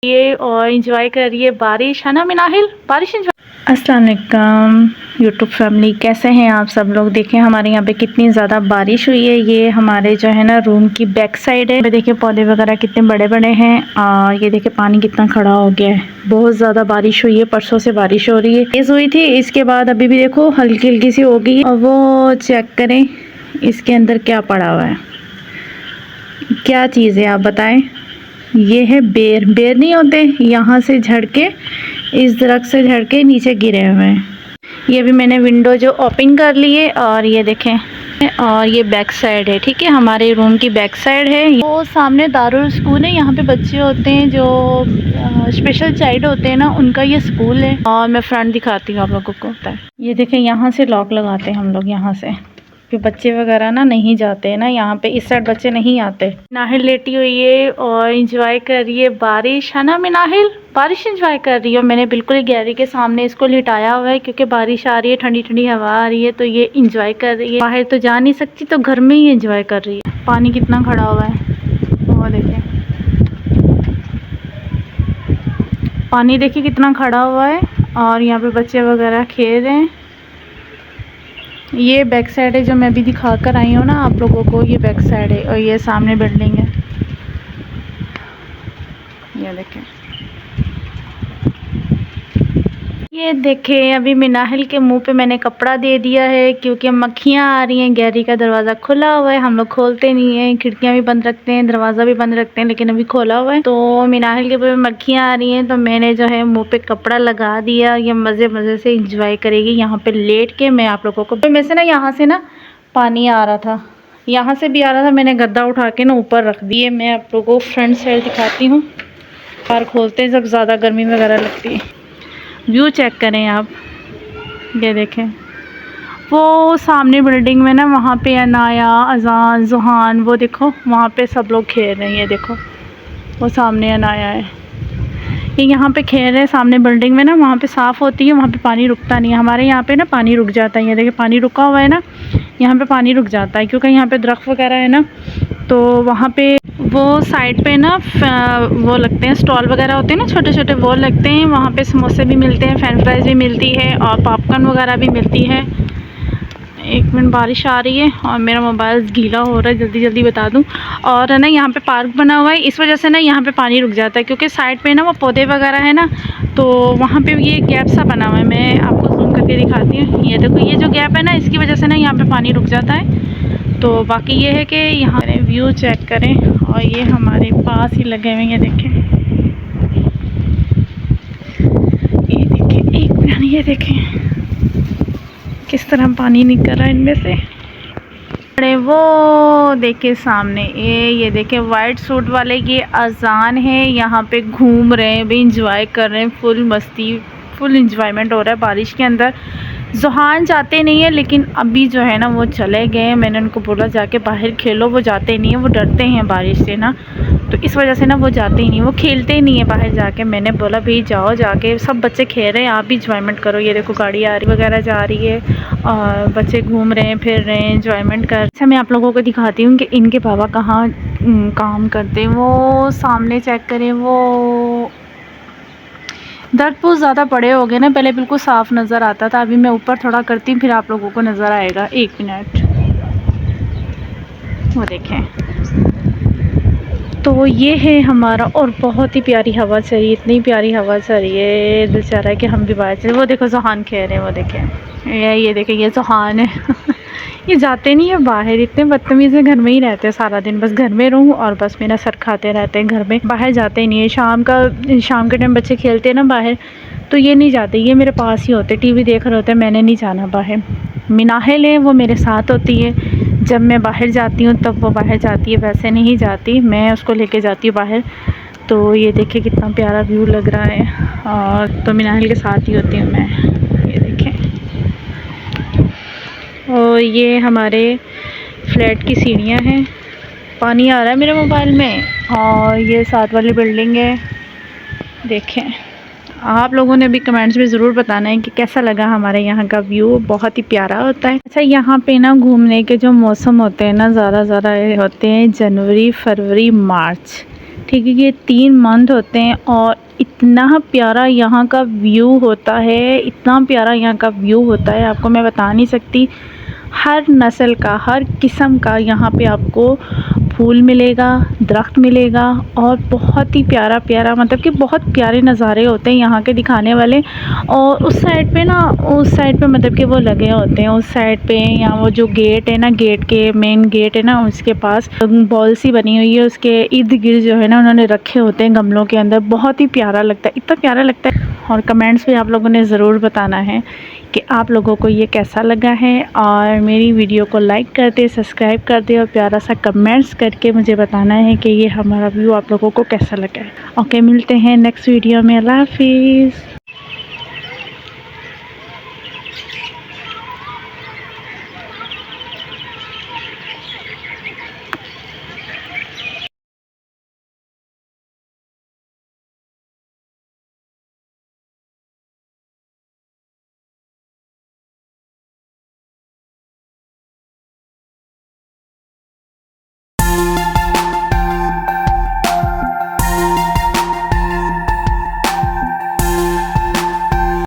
ये और इंजॉय कर रही है बारिश, है ना मिनाहिल? बारिश इंजॉय। अस्सलाम वालेकुम यूट्यूब फैमिली, कैसे हैं आप सब लोग? देखें हमारे यहाँ पे कितनी ज़्यादा बारिश हुई है। ये हमारे जो है ना रूम की बैक साइड है। देखिए पौधे वगैरह कितने बड़े बड़े हैं और ये देखिए पानी कितना खड़ा हो गया है। बहुत ज़्यादा बारिश हुई है, परसों से बारिश हो रही है, तेज़ हुई थी, इसके बाद अभी भी देखो हल्की हल्की सी हो गई है। और वो चेक करें इसके अंदर क्या पड़ा हुआ है, क्या चीज़ है आप बताएं? ये है बेर। बेर नहीं होते, यहाँ से झड़ के, इस दरख्त से झड़ के नीचे गिरे हुए हैं। ये भी मैंने विंडो जो ओपन कर ली है और ये देखें, और ये बैक साइड है, ठीक है, हमारे रूम की बैक साइड है। वो सामने दारुल स्कूल है, यहाँ पे बच्चे होते हैं जो स्पेशल चाइल्ड होते हैं ना, उनका ये स्कूल है। और मैं फ्रंट दिखाती हूँ आप लोगों को। ये देखें यहाँ से लॉक लगाते हैं हम लोग, यहाँ से कि बच्चे वगैरह ना नहीं जाते हैं ना, यहाँ पे इस साइड बच्चे नहीं आते। मिनाहिल लेटी हुई है और इंजॉय कर रही है बारिश, है ना मिनाहिल? बारिश इंजॉय कर रही है। मैंने बिल्कुल गैलरी के सामने इसको लिटाया हुआ है क्योंकि बारिश आ रही है, ठंडी ठंडी हवा आ रही है, तो ये इंजॉय कर रही है। बाहर तो जा नहीं सकती तो घर में ही इंजॉय कर रही है। पानी कितना खड़ा हुआ है, वो देखें, पानी देखिए कितना खड़ा हुआ है। और यहाँ पे बच्चे वगैरह खेल रहे हैं। ये बैक साइड है जो मैं भी दिखा कर आई हूँ ना आप लोगों को, ये बैक साइड है। और ये सामने बिल्डिंग है, ये देखें। ये देखें अभी मिनाहिल के मुंह पे मैंने कपड़ा दे दिया है क्योंकि मक्खियाँ आ रही हैं। गैलरी का दरवाज़ा खुला हुआ है, हम लोग खोलते नहीं हैं, खिड़कियाँ भी बंद रखते हैं, दरवाज़ा भी बंद रखते हैं, लेकिन अभी खोला हुआ है। तो मिनाहिल के मुंह पे मक्खियाँ आ रही हैं तो मैंने जो है मुँह पे कपड़ा लगा दिया। ये मज़े मज़े से इंजॉय करेगी यहाँ पर लेट के। मैं आप लोगों को तो में से ना, यहाँ से ना पानी आ रहा था, यहाँ से भी आ रहा था, मैंने गद्दा उठा के ना ऊपर रख दिए। मैं आप लोगों को फ्रंट साइड दिखाती हूँ। बाहर खोलते हैं जब ज़्यादा गर्मी वगैरह लगती है। व्यू चेक करें आप, ये देखें वो सामने बिल्डिंग में ना, वहाँ पे अनाया, अजान, जुहान, वो देखो वहाँ पे सब लोग खेल रहे हैं। ये देखो वो सामने अनाया है, ये यहाँ पे खेल रहे हैं सामने बिल्डिंग में ना। वहाँ पे साफ़ होती है, वहाँ पे पानी रुकता नहीं है। हमारे यहाँ पे ना पानी रुक जाता है, ये देखिए पानी रुका हुआ है ना, यहाँ पे पानी रुक जाता है क्योंकि यहाँ पे दरख्त वगैरह है ना। तो वहाँ पे वो साइड पे ना वो लगते हैं, स्टॉल वगैरह होते हैं ना छोटे छोटे, वो लगते हैं। वहाँ पे समोसे भी मिलते हैं, फ्रेंच फ्राइज भी मिलती है और पॉपकॉर्न वगैरह भी मिलती है। एक मिनट, बारिश आ रही है और मेरा मोबाइल गीला हो रहा है, जल्दी जल्दी बता दूं। और है ना यहाँ पे पार्क बना हुआ है, इस वजह से ना यहाँ पे पानी रुक जाता है क्योंकि साइड पे ना वो पौधे वगैरह है ना, तो वहाँ पे ये गैप सा बना हुआ है। मैं आपको जूम करके दिखाती हूँ, ये देखो ये जो गैप है ना, इसकी वजह से ना यहाँ पे पानी रुक जाता है। तो बाकी ये है कि यहाँ व्यू चेक करें, और ये हमारे पास ही लगे हुए हैं, ये देखें, ये देखें, एक मिनट, ये देखें किस तरह पानी निकल रहा है इनमें से। अरे वो देखे सामने, ये देखे वाइट सूट वाले, ये अजान है, यहाँ पे घूम रहे हैं भी, इंजॉय कर रहे हैं, फुल मस्ती, फुल इंजॉयमेंट हो रहा है बारिश के अंदर। जुहान जाते नहीं है लेकिन अभी जो है ना वो चले गए। मैंने उनको बोला जाके बाहर खेलो, वो जाते नहीं है, वो डरते हैं बारिश से ना, तो इस वजह से ना वो जाते ही नहीं, वो खेलते ही नहीं है बाहर जाके। मैंने बोला भाई जाओ, जाके सब बच्चे खेल रहे हैं, आप भी इंजॉयमेंट करो। ये देखो गाड़ी आ रही वगैरह जा रही है और बच्चे घूम रहे हैं, फिर रहे हैं, इंजॉयमेंट कर। अच्छा मैं आप लोगों को दिखाती हूँ कि इनके पापा कहाँ काम करते हैं। वो सामने चेक करें, वो दर्द बहुत ज़्यादा बड़े हो गए ना, पहले बिल्कुल साफ़ नज़र आता था, अभी मैं ऊपर थोड़ा करती हूँ फिर आप लोगों को नज़र आएगा। एक मिनट, वो देखें, तो ये है हमारा, और बहुत ही प्यारी हवा चल रही है, इतनी प्यारी हवा चल रही है, दिल चाह रहा है कि हम भी बाहर चले। वो देखो जुहान खेल रहे हैं, वो देखें, ये देखें, ये जुहान है ये जाते नहीं है बाहर, इतने बदतमीज़ है, घर में ही रहते हैं सारा दिन, बस घर में रहूँ और बस मेरा सर खाते रहते हैं घर में, बाहर जाते ही नहीं है। शाम के टाइम बच्चे खेलते हैं ना बाहर, तो ये नहीं जाते, ये मेरे पास ही होते, टीवी देख रहे होते हैं, मैंने नहीं जाना बाहर। मिनाहिल है, वो मेरे साथ होती है, जब मैं बाहर जाती हूँ तब वो बाहर जाती है, वैसे नहीं जाती, मैं उसको लेके जाती हूँ बाहर। तो ये देखिए कितना प्यारा व्यू लग रहा है, और तो मिनाहिल के साथ ही होती हूँ मैं, ये देखें। और ये हमारे फ्लैट की सीढ़ियाँ हैं, पानी आ रहा है मेरे मोबाइल में, और ये साथ वाली बिल्डिंग है, देखें। आप लोगों ने भी कमेंट्स में ज़रूर बताना है कि कैसा लगा हमारे यहाँ का व्यू, बहुत ही प्यारा होता है। अच्छा यहाँ पे ना घूमने के जो मौसम होते हैं ना, ज़्यादा होते हैं जनवरी, फरवरी, मार्च, ठीक है। ये 3 मंथ होते हैं और इतना प्यारा यहाँ का व्यू होता है, इतना प्यारा यहाँ का व्यू होता है, आपको मैं बता नहीं सकती। हर नस्ल का, हर किस्म का यहाँ पे आपको फूल मिलेगा, दरख्त मिलेगा और बहुत ही प्यारा प्यारा, मतलब कि बहुत प्यारे नज़ारे होते हैं यहाँ के दिखाने वाले। और उस साइड पे ना, उस साइड पे मतलब कि वो लगे होते हैं उस साइड पे, या वो जो गेट है ना, गेट के मेन गेट है ना, उसके पास बॉल सी बनी हुई है, उसके इर्द गिर्द जो है ना उन्होंने रखे होते हैं गमलों के अंदर। बहुत ही प्यारा लगता है, इतना प्यारा लगता है। और कमेंट्स में आप लोगों ने ज़रूर बताना है कि आप लोगों को ये कैसा लगा है, और मेरी वीडियो को लाइक कर दे, सब्सक्राइब कर दे और प्यारा सा कमेंट्स करके मुझे बताना है कि ये हमारा व्यू आप लोगों को कैसा लगा है। ओके, मिलते हैं नेक्स्ट वीडियो में। अल्लाह हाफिज़।